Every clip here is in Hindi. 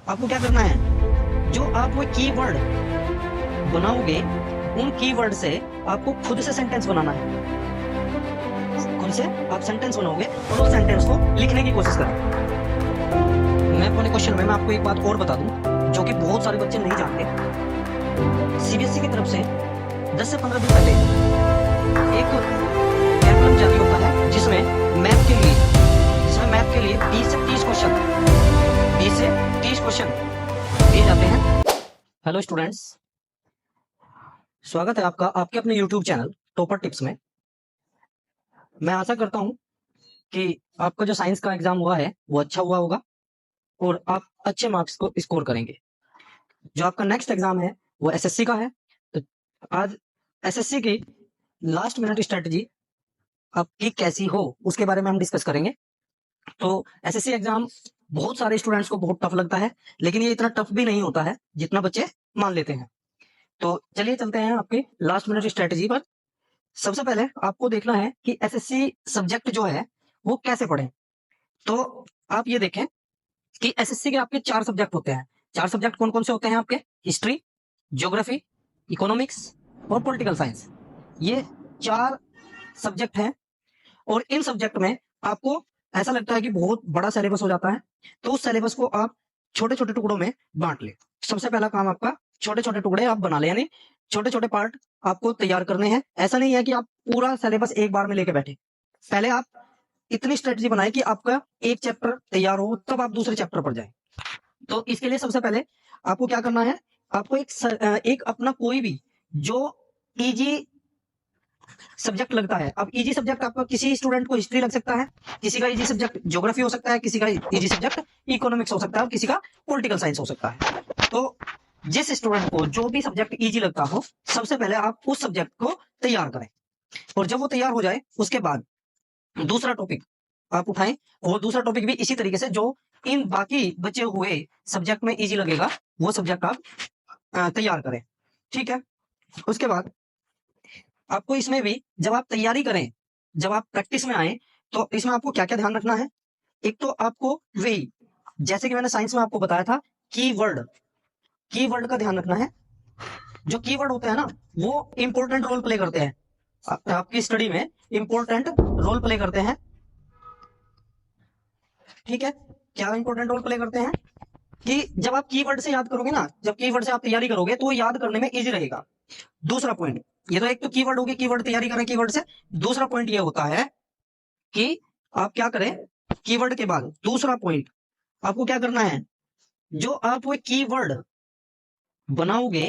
आपको क्या करना है, जो आप वो कीवर्ड बनाओगे उन कीवर्ड से आपको खुद से सेंटेंस बनाना है। खुद से आप सेंटेंस बनाओगे और उस सेंटेंस को लिखने की कोशिश करें। मैं अपने क्वेश्चन में मैं आपको एक बात और बता दूं जो कि बहुत सारे बच्चे नहीं जानते। सीबीएसई की तरफ से 10 से 15 दिन पहले एक पेपर जारी होता है जिसमें मैथ के लिए 20 से 30 क्वेश्चन 20 से 30 क्वेश्चन दिए जाते हैं। हेलो स्टूडेंट्स, स्वागत है आपका आपके अपने यूट्यूब चैनल टॉपर टिप्स में। मैं आशा करता हूं कि आपका जो साइंस का एग्जाम हुआ है वो अच्छा हुआ होगा और आप अच्छे मार्क्स को स्कोर करेंगे। जो आपका नेक्स्ट एग्जाम है वो एसएससी का है। तो आज एसएससी की लास्ट मिनट स्ट्रेटजी आपकी कैसी हो उसके बारे में हम डिस्कस करेंगे। तो एसएससी एग्जाम बहुत सारे स्टूडेंट्स को बहुत टफ लगता है, लेकिन ये इतना टफ भी नहीं होता है जितना बच्चे मान लेते हैं। तो चलिए चलते हैं आपकी लास्ट मिनट स्ट्रेटजी पर। सबसे पहले आपको देखना है कि एसएससी सब्जेक्ट जो है वो कैसे पढ़ें। तो आप ये देखें कि एसएससी के आपके 4 सब्जेक्ट होते हैं। 4 सब्जेक्ट कौन कौन से होते हैं आपके? हिस्ट्री, ज्योग्राफी, इकोनॉमिक्स और पॉलिटिकल साइंस। ये 4 सब्जेक्ट हैं और इन सब्जेक्ट में आपको ऐसा लगता है कि बहुत बड़ा सिलेबस हो जाता है, तो उस सिलेबस को आप छोटे छोटे टुकड़ों में बांट ले। सबसे पहला काम आपका छोटे छोटे टुकड़े आप बना ले, यानी छोटे छोटे पार्ट आपको तैयार करने हैं। ऐसा नहीं है कि आप पूरा सिलेबस एक बार में लेके बैठे। पहले आप इतनी स्ट्रेटजी बनाए कि आपका एक चैप्टर तैयार हो, तब आप दूसरे चैप्टर पर जाए। तो इसके लिए सबसे पहले आपको क्या करना है, आपको एक अपना कोई भी जो इजी सब्जेक्ट लगता है। अब इजी सब्जेक्ट आपका किसी स्टूडेंट को हिस्ट्री लग सकता है, किसी का इजी सब्जेक्ट ज्योग्राफी हो सकता है, किसी का इजी सब्जेक्ट इकोनॉमिक्स हो सकता है और किसी का पॉलिटिकल साइंस हो सकता है। तो जिस स्टूडेंट को जो भी सब्जेक्ट इजी लगता हो, सबसे पहले आप उस सब्जेक्ट को तैयार करें और जब वो तैयार हो जाए उसके बाद दूसरा टॉपिक आप उठाएं और दूसरा टॉपिक भी इसी तरीके से जो इन बाकी बचे हुए सब्जेक्ट में इजी लगेगा वो सब्जेक्ट आप तैयार करें। ठीक है। उसके बाद आपको इसमें भी जब आप तैयारी करें, जब आप प्रैक्टिस में आए, तो इसमें आपको क्या क्या ध्यान रखना है। एक तो आपको वही, जैसे कि मैंने साइंस में आपको बताया था, कीवर्ड कीवर्ड का ध्यान रखना है। जो कीवर्ड होते हैं ना वो इंपॉर्टेंट रोल प्ले करते हैं आपकी स्टडी में, इंपॉर्टेंट रोल प्ले करते हैं। ठीक है। क्या इंपॉर्टेंट रोल प्ले करते हैं कि जब आप कीवर्ड से याद करोगे ना, जब कीवर्ड से आप तैयारी करोगे तो याद करने में इजी रहेगा। दूसरा पॉइंट, ये तो एक तो कीवर्ड होगी, कीवर्ड तैयारी करें कीवर्ड से। दूसरा पॉइंट ये होता है कि आप क्या करें, कीवर्ड के बाद दूसरा पॉइंट आपको क्या करना है, जो आप वो कीवर्ड बनाओगे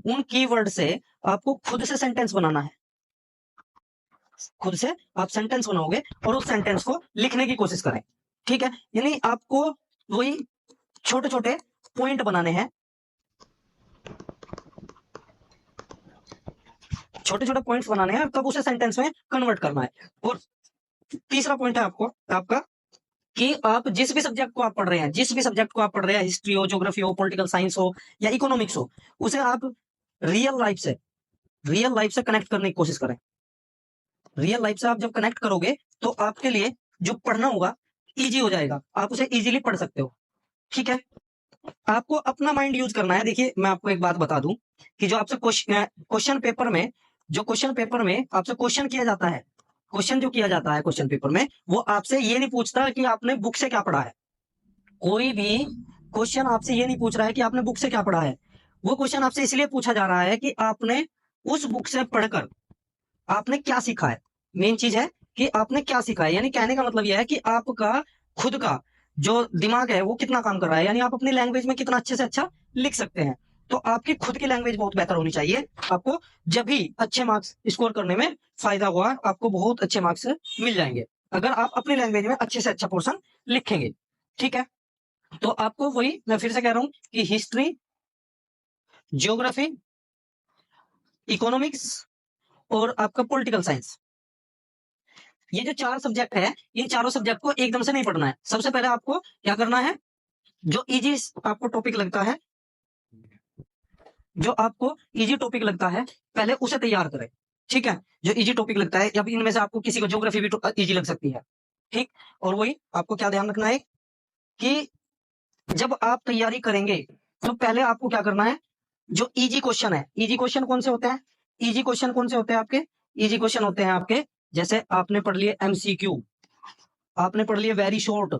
उन कीवर्ड से आपको खुद से सेंटेंस बनाना है। खुद से आप सेंटेंस बनाओगे और उस सेंटेंस को लिखने की कोशिश करें। ठीक है। यानी आपको वही छोटे छोटे पॉइंट बनाने हैं, छोटे छोटे पॉइंट्स बनाने हैं, तब उसे सेंटेंस में कन्वर्ट करना है। और तीसरा पॉइंट है आपको आपका कि आप जिस भी सब्जेक्ट को आप पढ़ रहे हैं, जिस भी सब्जेक्ट को आप पढ़ रहे हैं, हिस्ट्री हो, ज्योग्राफी हो, पॉलिटिकल साइंस हो या इकोनॉमिक्स हो, उसे आप रियल लाइफ से रियल लाइफ से कनेक्ट करने की कोशिश करें। रियल लाइफ से आप जब कनेक्ट करोगे तो आपके लिए जो पढ़ना होगा इजी हो जाएगा, आप उसे इजीली पढ़ सकते हो। ठीक है। आपको अपना माइंड यूज करना है। देखिए मैं आपको एक बात बता दूं कि जो आपसे क्वेश्चन पेपर में, जो क्वेश्चन पेपर में आपसे क्वेश्चन किया जाता है, क्वेश्चन जो किया जाता है क्वेश्चन पेपर में, वो आपसे ये नहीं पूछता कि आपने बुक से क्या पढ़ा है। कोई भी क्वेश्चन आपसे ये नहीं पूछ रहा है कि आपने बुक से क्या पढ़ा है। वो क्वेश्चन आपसे इसलिए पूछा जा रहा है कि आपने उस बुक से पढ़कर आपने क्या सीखा है। मेन चीज है कि आपने क्या सीखा है। यानी कहने का मतलब यह है कि आपका खुद का जो दिमाग है वो कितना काम कर रहा है, यानी आप अपनी लैंग्वेज में कितना अच्छे से अच्छा लिख सकते हैं। तो आपकी खुद की लैंग्वेज बहुत बेहतर होनी चाहिए। आपको जब भी अच्छे मार्क्स स्कोर करने में फायदा हुआ, आपको बहुत अच्छे मार्क्स मिल जाएंगे अगर आप अपनी लैंग्वेज में अच्छे से अच्छा पोर्शन लिखेंगे। ठीक है। तो आपको वही मैं फिर से कह रहा हूं कि हिस्ट्री, ज्योग्राफी, इकोनॉमिक्स और आपका पॉलिटिकल साइंस, ये जो 4 सब्जेक्ट है, इन चारों सब्जेक्ट को एकदम से नहीं पढ़ना है। सबसे पहले आपको क्या करना है, जो इजी आपको टॉपिक लगता है, जो आपको इजी टॉपिक लगता है, पहले उसे तैयार करें। ठीक है। जो इजी टॉपिक लगता है, या इनमें से आपको किसी को ज्योग्राफी भी इजी लग सकती है। ठीक। और वही आपको क्या ध्यान रखना है कि जब आप तैयारी करेंगे तो पहले आपको क्या करना है, जो इजी क्वेश्चन है, इजी क्वेश्चन कौन से होते हैं, इजी क्वेश्चन कौन से होते हैं आपके, इजी क्वेश्चन होते हैं आपके, जैसे आपने पढ़ लिए एमसीक्यू, आपने पढ़ लिए वेरी शॉर्ट,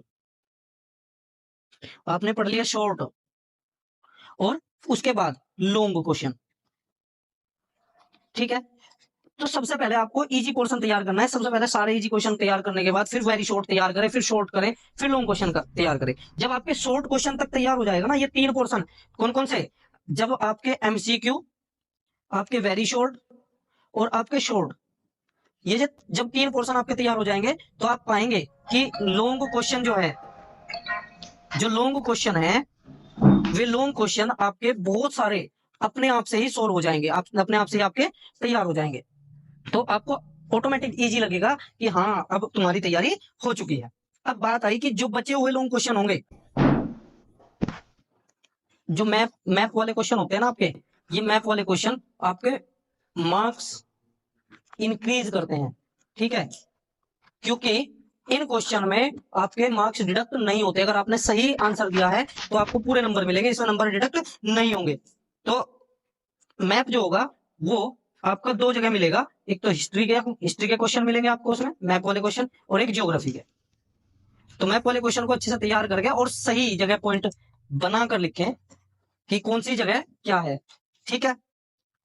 आपने पढ़ लिया शॉर्ट, और उसके बाद लॉन्ग क्वेश्चन। ठीक है, तो सबसे पहले आपको इजी पोर्शन तैयार करना है। सबसे पहले सारे इजी क्वेश्चन तैयार करने के बाद फिर वेरी शॉर्ट तैयार करें, फिर शॉर्ट करें, फिर लॉन्ग क्वेश्चन का तैयार करें। जब आपके शॉर्ट क्वेश्चन तक तैयार हो जाएगा ना ये 3 पोर्शन, कौन कौन से, जब आपके एमसीक्यू, आपके वेरी शॉर्ट और आपके शॉर्ट, ये जब 3 पोर्शन आपके तैयार हो जाएंगे तो आप पाएंगे कि लॉन्ग क्वेश्चन जो है, जो लॉन्ग क्वेश्चन है, वे लॉन्ग क्वेश्चन आपके बहुत सारे अपने आप से ही सोल्व हो जाएंगे, आप अपने आप से ही आपके तैयार हो जाएंगे। तो आपको ऑटोमेटिक इजी लगेगा कि हाँ अब तुम्हारी तैयारी हो चुकी है। अब बात आई कि जो बचे हुए लॉन्ग क्वेश्चन होंगे, जो मैप वाले क्वेश्चन होते हैं ना आपके, ये मैप वाले क्वेश्चन आपके मार्क्स इंक्रीज करते हैं। ठीक है, क्योंकि इन क्वेश्चन में आपके मार्क्स डिडक्ट नहीं होते। अगर आपने सही आंसर दिया है तो आपको पूरे नंबर मिलेंगे, इसमें नंबर डिडक्ट नहीं होंगे। तो मैप जो होगा वो आपका 2 जगह मिलेगा, एक तो हिस्ट्री के क्वेश्चन मिलेंगे आपको उसमें, मैप वाले क्वेश्चन, और एक ज्योग्राफी के। तो मैप वाले क्वेश्चन को अच्छे से तैयार करके और सही जगह पॉइंट बनाकर लिखें कि कौन सी जगह क्या है। ठीक है,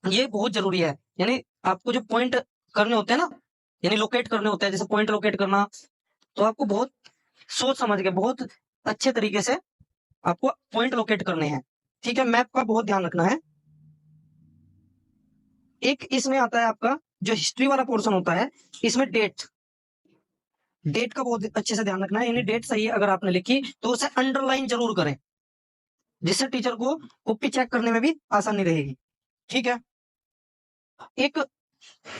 ये बहुत जरूरी है, यानी आपको जो पॉइंट करने होते हैं ना, यानी लोकेट करने होते हैं, जैसे पॉइंट लोकेट करना, तो आपको बहुत सोच समझ के बहुत अच्छे तरीके से आपको पॉइंट लोकेट करने हैं। ठीक है, मैप का बहुत ध्यान रखना है। एक इसमें आता है आपका जो हिस्ट्री वाला पोर्शन होता है, इसमें डेट, डेट का बहुत अच्छे से ध्यान रखना है, यानी डेट सही है अगर आपने लिखी तो उसे अंडरलाइन जरूर करें, जिससे टीचर को कॉपी चेक करने में भी आसानी रहेगी। ठीक है, एक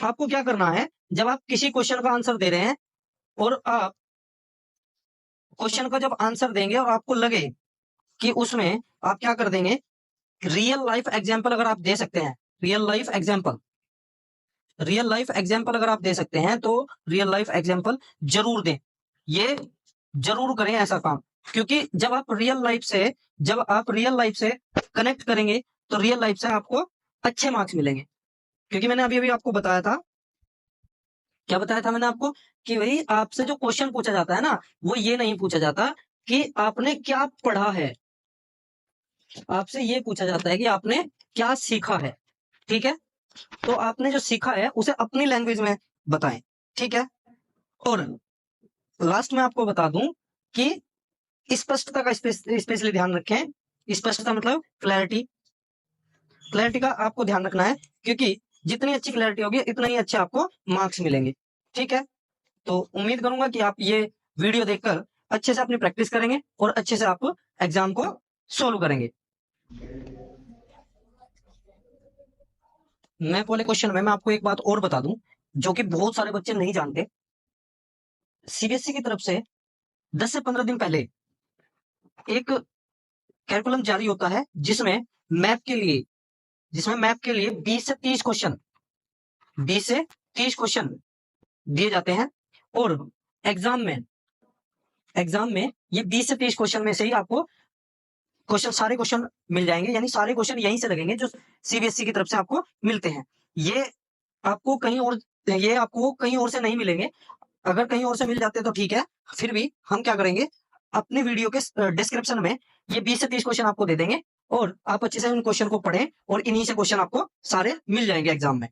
आपको क्या करना है, जब आप किसी क्वेश्चन का आंसर दे रहे हैं और आप क्वेश्चन का जब आंसर देंगे और आपको लगे कि उसमें आप क्या कर देंगे, रियल लाइफ एग्जाम्पल अगर आप दे सकते हैं, real life example, real life example अगर आप दे सकते हैं तो रियल लाइफ एग्जाम्पल जरूर दें, ये जरूर करें ऐसा काम। क्योंकि जब आप रियल लाइफ से कनेक्ट करेंगे तो रियल लाइफ से आपको अच्छे मार्क्स मिलेंगे। क्योंकि मैंने अभी अभी आपको बताया था, क्या बताया था मैंने आपको, कि भाई आपसे जो क्वेश्चन पूछा जाता है ना, वो ये नहीं पूछा जाता कि आपने क्या पढ़ा है, आपसे ये पूछा जाता है कि आपने क्या सीखा है। ठीक है, तो आपने जो सीखा है उसे अपनी लैंग्वेज में बताएं। ठीक है, और लास्ट में आपको बता दूं कि स्पष्टता का स्पेशली ध्यान रखें। स्पष्टता मतलब क्लैरिटी, क्लैरिटी का आपको ध्यान रखना है, क्योंकि जितनी अच्छी क्लैरिटी होगी इतना ही अच्छे आपको मार्क्स मिलेंगे। ठीक है, तो उम्मीद करूंगा कि आप ये वीडियो देखकर अच्छे से अपनी प्रैक्टिस करेंगे और अच्छे से आप एग्जाम को सोल्व करेंगे। मैप वाले क्वेश्चन में मैं आपको एक बात और बता दूं जो कि बहुत सारे बच्चे नहीं जानते। सीबीएसई की तरफ से 10 से 15 दिन पहले एक कैरिकुलम जारी होता है जिसमें मैप के लिए 20 से 30 क्वेश्चन, 20 से 30 क्वेश्चन दिए जाते हैं। और एग्जाम में ये 20 से 30 क्वेश्चन में से ही आपको सारे क्वेश्चन मिल जाएंगे, यानी सारे क्वेश्चन यहीं से लगेंगे जो सीबीएसई की तरफ से आपको मिलते हैं। ये आपको कहीं और ये आपको कहीं और से नहीं मिलेंगे। अगर कहीं और से मिल जाते तो ठीक है, फिर भी हम क्या करेंगे, अपने वीडियो के डिस्क्रिप्शन में ये 20 से 30 क्वेश्चन आपको दे देंगे और आप अच्छे से उन क्वेश्चन को पढ़ें और इन्हीं से क्वेश्चन आपको सारे मिल जाएंगे एग्जाम में।